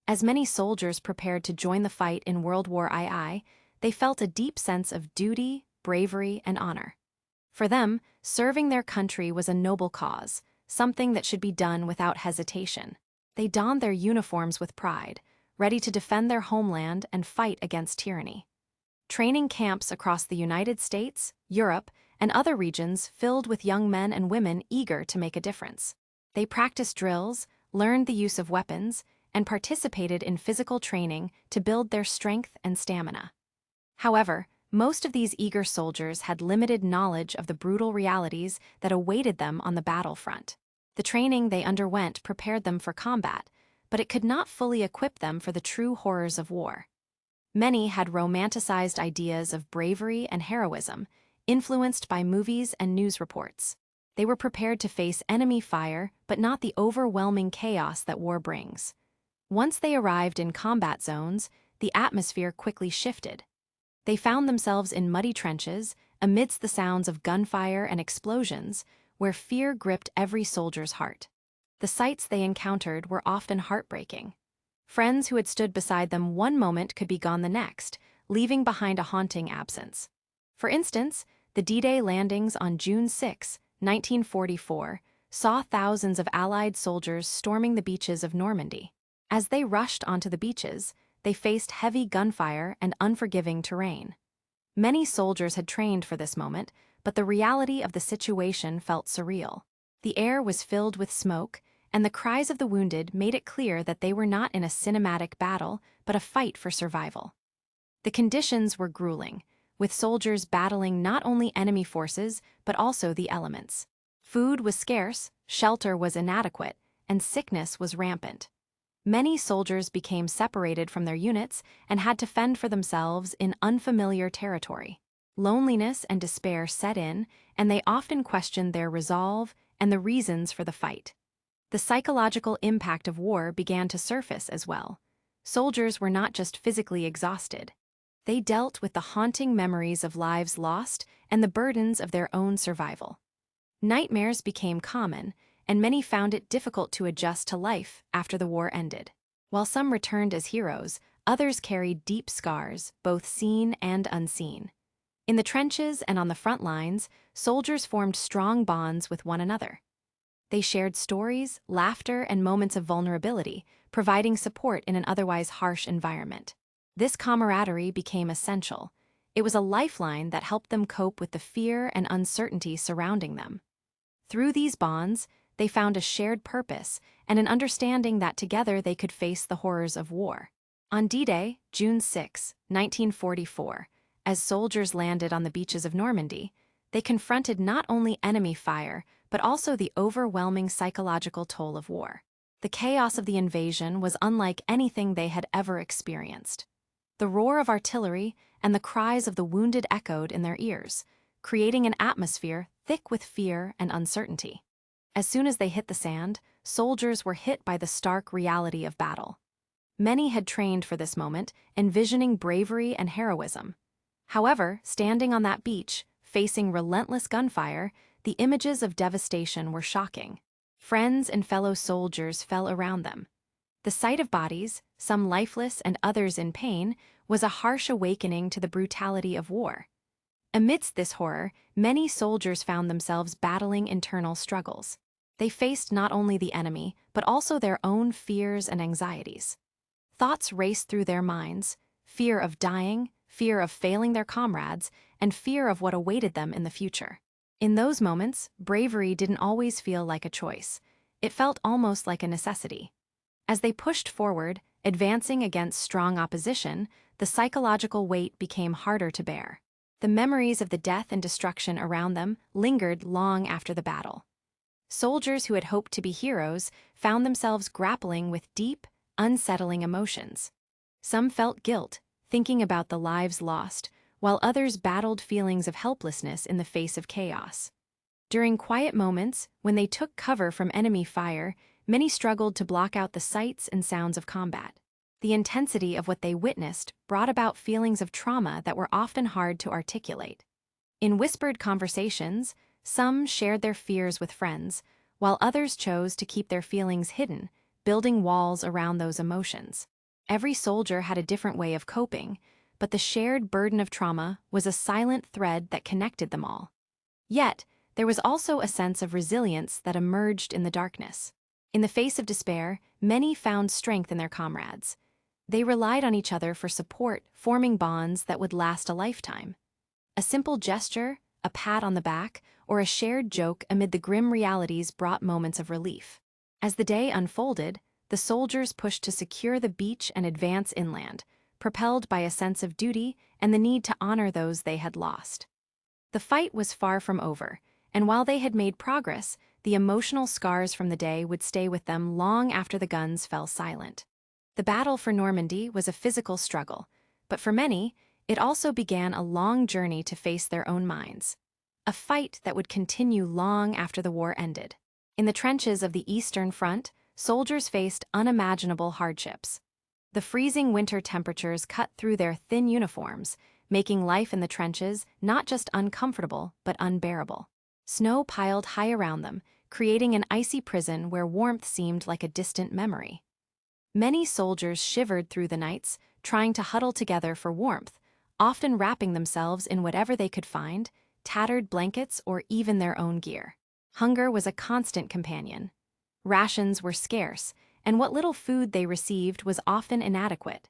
As many soldiers prepared to join the fight in World War II, they felt a deep sense of duty, bravery, and honor. For them, serving their country was a noble cause, something that should be done without hesitation. They donned their uniforms with pride, ready to defend their homeland and fight against tyranny. Training camps across the United States, Europe, and other regions filled with young men and women eager to make a difference. They practiced drills, learned the use of weapons, and participated in physical training to build their strength and stamina. However, most of these eager soldiers had limited knowledge of the brutal realities that awaited them on the battlefront. The training they underwent prepared them for combat, but it could not fully equip them for the true horrors of war. Many had romanticized ideas of bravery and heroism, influenced by movies and news reports. They were prepared to face enemy fire, but not the overwhelming chaos that war brings. Once they arrived in combat zones, the atmosphere quickly shifted. They found themselves in muddy trenches, amidst the sounds of gunfire and explosions, where fear gripped every soldier's heart. The sights they encountered were often heartbreaking. Friends who had stood beside them one moment could be gone the next, leaving behind a haunting absence. For instance, the D-Day landings on June 6, 1944, saw thousands of Allied soldiers storming the beaches of Normandy. As they rushed onto the beaches, they faced heavy gunfire and unforgiving terrain. Many soldiers had trained for this moment, but the reality of the situation felt surreal. The air was filled with smoke, and the cries of the wounded made it clear that they were not in a cinematic battle, but a fight for survival. The conditions were grueling, with soldiers battling not only enemy forces, but also the elements. Food was scarce, shelter was inadequate, and sickness was rampant. Many soldiers became separated from their units and had to fend for themselves in unfamiliar territory. Loneliness and despair set in, and they often questioned their resolve and the reasons for the fight. The psychological impact of war began to surface as well. Soldiers were not just physically exhausted. They dealt with the haunting memories of lives lost and the burdens of their own survival. Nightmares became common, and many found it difficult to adjust to life after the war ended. While some returned as heroes, others carried deep scars, both seen and unseen. In the trenches and on the front lines, soldiers formed strong bonds with one another. They shared stories, laughter, and moments of vulnerability, providing support in an otherwise harsh environment. This camaraderie became essential. It was a lifeline that helped them cope with the fear and uncertainty surrounding them. Through these bonds, they found a shared purpose and an understanding that together they could face the horrors of war. On D-Day, June 6, 1944, as soldiers landed on the beaches of Normandy, they confronted not only enemy fire, but also the overwhelming psychological toll of war. The chaos of the invasion was unlike anything they had ever experienced. The roar of artillery and the cries of the wounded echoed in their ears, creating an atmosphere thick with fear and uncertainty. As soon as they hit the sand, soldiers were hit by the stark reality of battle. Many had trained for this moment, envisioning bravery and heroism. However, standing on that beach, facing relentless gunfire, the images of devastation were shocking. Friends and fellow soldiers fell around them. The sight of bodies, some lifeless and others in pain, was a harsh awakening to the brutality of war. Amidst this horror, many soldiers found themselves battling internal struggles. They faced not only the enemy, but also their own fears and anxieties. Thoughts raced through their minds: fear of dying, fear of failing their comrades, and fear of what awaited them in the future. In those moments, bravery didn't always feel like a choice. It felt almost like a necessity. As they pushed forward, advancing against strong opposition, the psychological weight became harder to bear. The memories of the death and destruction around them lingered long after the battle. Soldiers who had hoped to be heroes found themselves grappling with deep, unsettling emotions. Some felt guilt, thinking about the lives lost, while others battled feelings of helplessness in the face of chaos. During quiet moments, when they took cover from enemy fire, many struggled to block out the sights and sounds of combat. The intensity of what they witnessed brought about feelings of trauma that were often hard to articulate. In whispered conversations, some shared their fears with friends, while others chose to keep their feelings hidden, building walls around those emotions. Every soldier had a different way of coping, but the shared burden of trauma was a silent thread that connected them all. Yet, there was also a sense of resilience that emerged in the darkness. In the face of despair, many found strength in their comrades. They relied on each other for support, forming bonds that would last a lifetime. A simple gesture, a pat on the back, or a shared joke amid the grim realities brought moments of relief. As the day unfolded, the soldiers pushed to secure the beach and advance inland, propelled by a sense of duty and the need to honor those they had lost. The fight was far from over, and while they had made progress, the emotional scars from the day would stay with them long after the guns fell silent. The battle for Normandy was a physical struggle, but for many, it also began a long journey to face their own minds. A fight that would continue long after the war ended. In the trenches of the Eastern Front, soldiers faced unimaginable hardships. The freezing winter temperatures cut through their thin uniforms, making life in the trenches not just uncomfortable but unbearable. Snow piled high around them, creating an icy prison where warmth seemed like a distant memory. Many soldiers shivered through the nights, trying to huddle together for warmth, often wrapping themselves in whatever they could find, tattered blankets or even their own gear. Hunger was a constant companion. Rations were scarce, and what little food they received was often inadequate.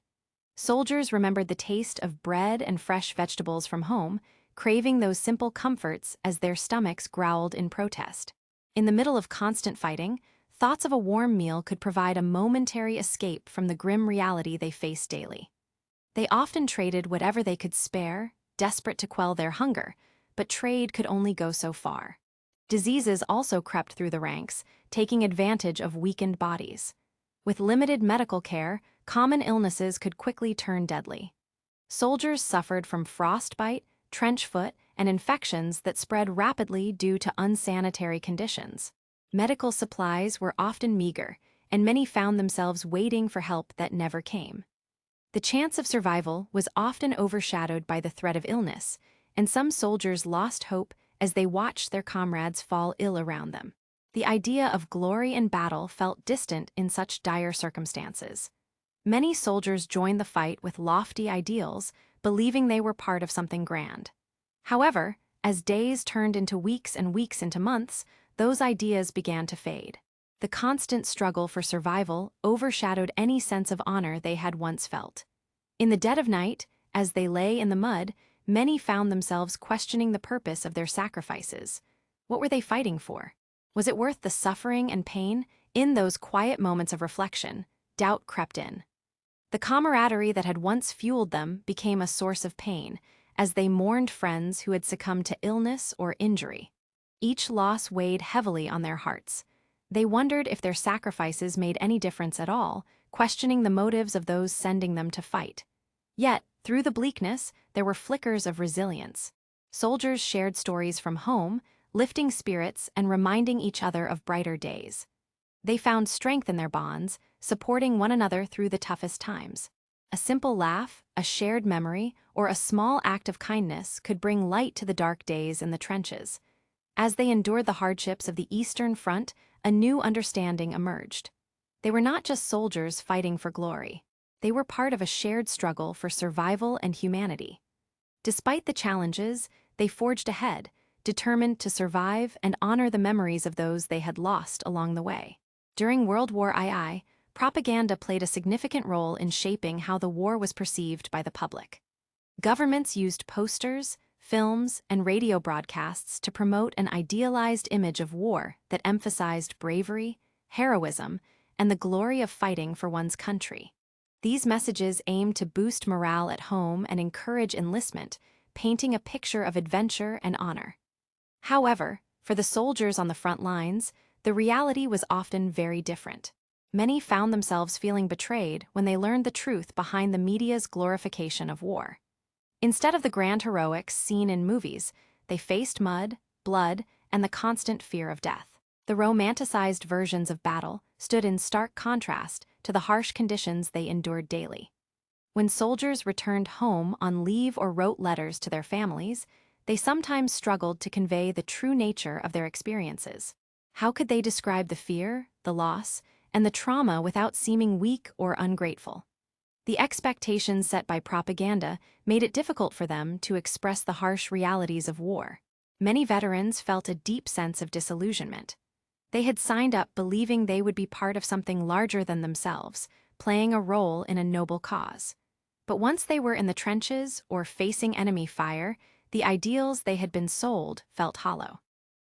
Soldiers remembered the taste of bread and fresh vegetables from home, craving those simple comforts as their stomachs growled in protest. In the middle of constant fighting, thoughts of a warm meal could provide a momentary escape from the grim reality they faced daily. They often traded whatever they could spare, desperate to quell their hunger, but trade could only go so far. Diseases also crept through the ranks, taking advantage of weakened bodies. With limited medical care, common illnesses could quickly turn deadly. Soldiers suffered from frostbite, trench foot, and infections that spread rapidly due to unsanitary conditions. Medical supplies were often meager, and many found themselves waiting for help that never came. The chance of survival was often overshadowed by the threat of illness, and some soldiers lost hope as they watched their comrades fall ill around them. The idea of glory in battle felt distant in such dire circumstances. Many soldiers joined the fight with lofty ideals, believing they were part of something grand. However, as days turned into weeks and weeks into months, those ideas began to fade. The constant struggle for survival overshadowed any sense of honor they had once felt. In the dead of night, as they lay in the mud, many found themselves questioning the purpose of their sacrifices. What were they fighting for? Was it worth the suffering and pain? In those quiet moments of reflection, doubt crept in. The camaraderie that had once fueled them became a source of pain, as they mourned friends who had succumbed to illness or injury. Each loss weighed heavily on their hearts. They wondered if their sacrifices made any difference at all, questioning the motives of those sending them to fight. Yet, through the bleakness, there were flickers of resilience. Soldiers shared stories from home, lifting spirits and reminding each other of brighter days. They found strength in their bonds, supporting one another through the toughest times. A simple laugh, a shared memory, or a small act of kindness could bring light to the dark days in the trenches. As they endured the hardships of the Eastern Front, a new understanding emerged. They were not just soldiers fighting for glory. They were part of a shared struggle for survival and humanity. Despite the challenges, they forged ahead, determined to survive and honor the memories of those they had lost along the way. During World War II, propaganda played a significant role in shaping how the war was perceived by the public. Governments used posters, films, and radio broadcasts to promote an idealized image of war that emphasized bravery, heroism, and the glory of fighting for one's country. These messages aimed to boost morale at home and encourage enlistment, painting a picture of adventure and honor. However, for the soldiers on the front lines, the reality was often very different. Many found themselves feeling betrayed when they learned the truth behind the media's glorification of war. Instead of the grand heroics seen in movies, they faced mud, blood, and the constant fear of death. The romanticized versions of battle stood in stark contrast to the harsh conditions they endured daily. When soldiers returned home on leave or wrote letters to their families, they sometimes struggled to convey the true nature of their experiences. How could they describe the fear, the loss, and the trauma without seeming weak or ungrateful? The expectations set by propaganda made it difficult for them to express the harsh realities of war. Many veterans felt a deep sense of disillusionment. They had signed up believing they would be part of something larger than themselves, playing a role in a noble cause. But once they were in the trenches or facing enemy fire, the ideals they had been sold felt hollow.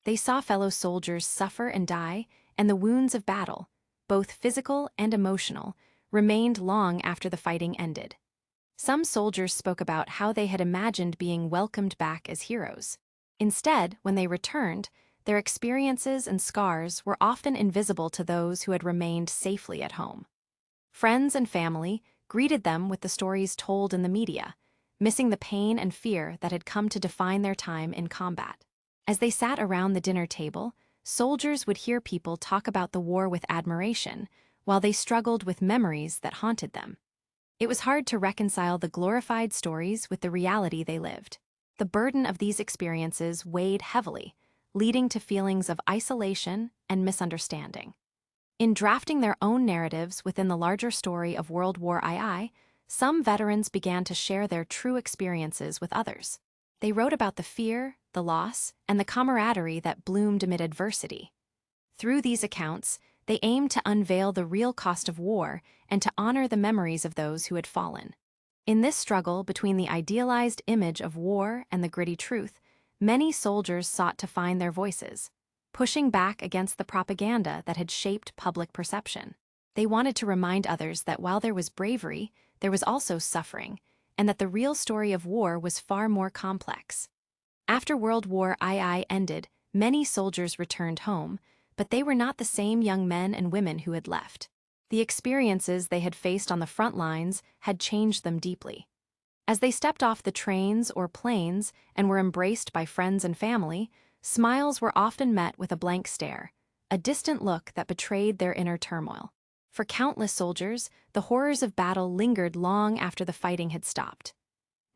They saw fellow soldiers suffer and die, and the wounds of battle, both physical and emotional, remained long after the fighting ended. Some soldiers spoke about how they had imagined being welcomed back as heroes. Instead, when they returned, their experiences and scars were often invisible to those who had remained safely at home. Friends and family greeted them with the stories told in the media, missing the pain and fear that had come to define their time in combat. As they sat around the dinner table, soldiers would hear people talk about the war with admiration, while they struggled with memories that haunted them. It was hard to reconcile the glorified stories with the reality they lived. The burden of these experiences weighed heavily, leading to feelings of isolation and misunderstanding. In drafting their own narratives within the larger story of World War II, some veterans began to share their true experiences with others. They wrote about the fear, the loss, and the camaraderie that bloomed amid adversity. Through these accounts, they aimed to unveil the real cost of war and to honor the memories of those who had fallen. In this struggle between the idealized image of war and the gritty truth, many soldiers sought to find their voices, pushing back against the propaganda that had shaped public perception. They wanted to remind others that while there was bravery, there was also suffering, and that the real story of war was far more complex. After World War II ended, many soldiers returned home, but they were not the same young men and women who had left. The experiences they had faced on the front lines had changed them deeply. As they stepped off the trains or planes and were embraced by friends and family, smiles were often met with a blank stare, a distant look that betrayed their inner turmoil. For countless soldiers, the horrors of battle lingered long after the fighting had stopped.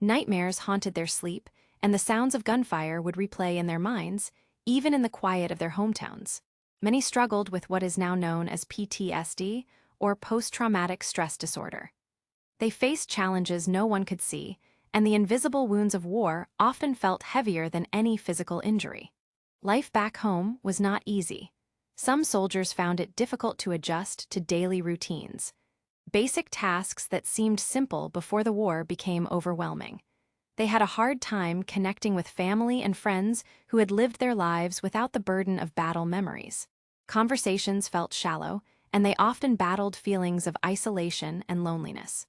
Nightmares haunted their sleep, and the sounds of gunfire would replay in their minds, even in the quiet of their hometowns. Many struggled with what is now known as PTSD, or post-traumatic stress disorder. They faced challenges no one could see, and the invisible wounds of war often felt heavier than any physical injury. Life back home was not easy. Some soldiers found it difficult to adjust to daily routines. Basic tasks that seemed simple before the war became overwhelming. They had a hard time connecting with family and friends who had lived their lives without the burden of battle memories. Conversations felt shallow, and they often battled feelings of isolation and loneliness.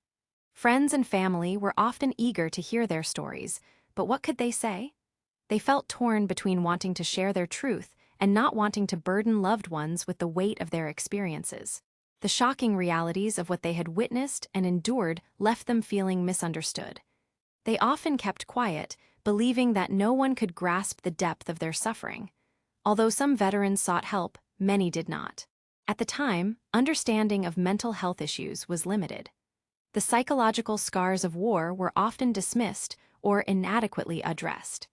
Friends and family were often eager to hear their stories, but what could they say? They felt torn between wanting to share their truth and not wanting to burden loved ones with the weight of their experiences. The shocking realities of what they had witnessed and endured left them feeling misunderstood. They often kept quiet, believing that no one could grasp the depth of their suffering. Although some veterans sought help, many did not. At the time, understanding of mental health issues was limited. The psychological scars of war were often dismissed or inadequately addressed.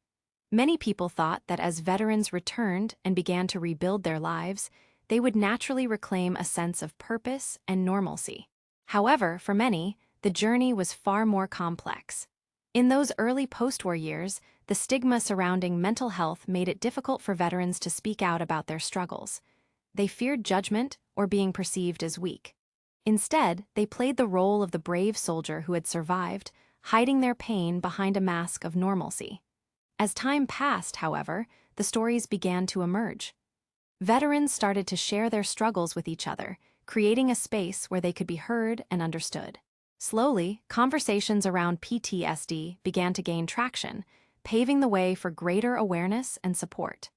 Many people thought that as veterans returned and began to rebuild their lives, they would naturally reclaim a sense of purpose and normalcy. However, for many, the journey was far more complex. In those early post-war years, the stigma surrounding mental health made it difficult for veterans to speak out about their struggles. They feared judgment or being perceived as weak. Instead, they played the role of the brave soldier who had survived, hiding their pain behind a mask of normalcy. As time passed, however, the stories began to emerge. Veterans started to share their struggles with each other, creating a space where they could be heard and understood. Slowly, conversations around PTSD began to gain traction, paving the way for greater awareness and support.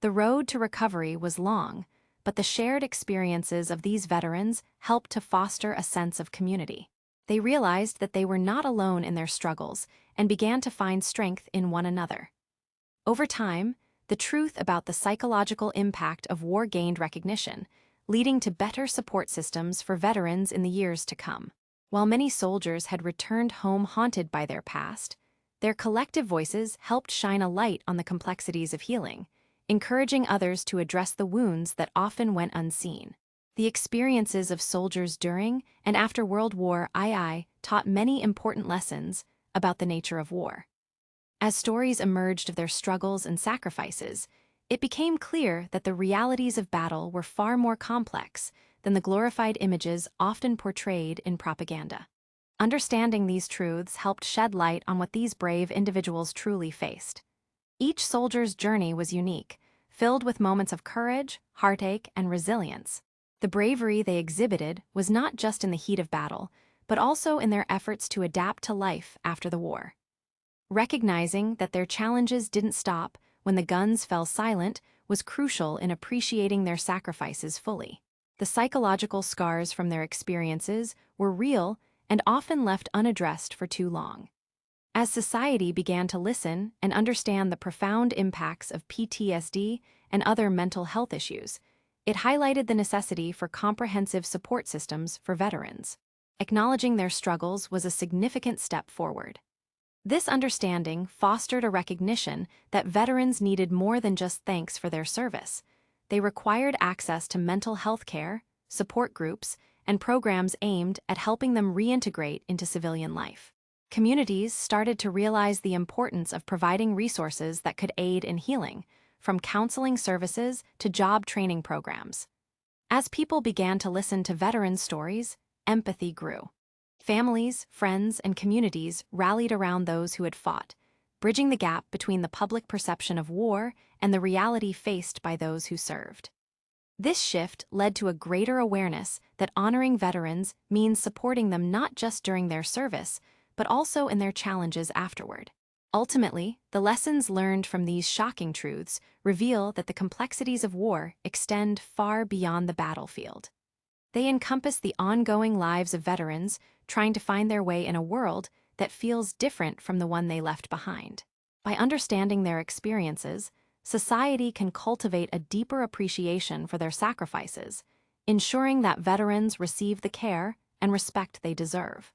The road to recovery was long, but the shared experiences of these veterans helped to foster a sense of community. They realized that they were not alone in their struggles and began to find strength in one another. Over time, the truth about the psychological impact of war gained recognition, leading to better support systems for veterans in the years to come. While many soldiers had returned home haunted by their past, their collective voices helped shine a light on the complexities of healing, encouraging others to address the wounds that often went unseen. The experiences of soldiers during and after World War II taught many important lessons about the nature of war. As stories emerged of their struggles and sacrifices, it became clear that the realities of battle were far more complex than the glorified images often portrayed in propaganda. Understanding these truths helped shed light on what these brave individuals truly faced. Each soldier's journey was unique, filled with moments of courage, heartache, and resilience. The bravery they exhibited was not just in the heat of battle, but also in their efforts to adapt to life after the war. Recognizing that their challenges didn't stop when the guns fell silent was crucial in appreciating their sacrifices fully. The psychological scars from their experiences were real and often left unaddressed for too long. As society began to listen and understand the profound impacts of PTSD and other mental health issues, it highlighted the necessity for comprehensive support systems for veterans. Acknowledging their struggles was a significant step forward. This understanding fostered a recognition that veterans needed more than just thanks for their service. They required access to mental health care, support groups, and programs aimed at helping them reintegrate into civilian life. Communities started to realize the importance of providing resources that could aid in healing, from counseling services to job training programs. As people began to listen to veterans' stories, empathy grew. Families, friends, and communities rallied around those who had fought, bridging the gap between the public perception of war and the reality faced by those who served. This shift led to a greater awareness that honoring veterans means supporting them not just during their service, but also in their challenges afterward. Ultimately, the lessons learned from these shocking truths reveal that the complexities of war extend far beyond the battlefield. They encompass the ongoing lives of veterans trying to find their way in a world that feels different from the one they left behind. By understanding their experiences, society can cultivate a deeper appreciation for their sacrifices, ensuring that veterans receive the care and respect they deserve.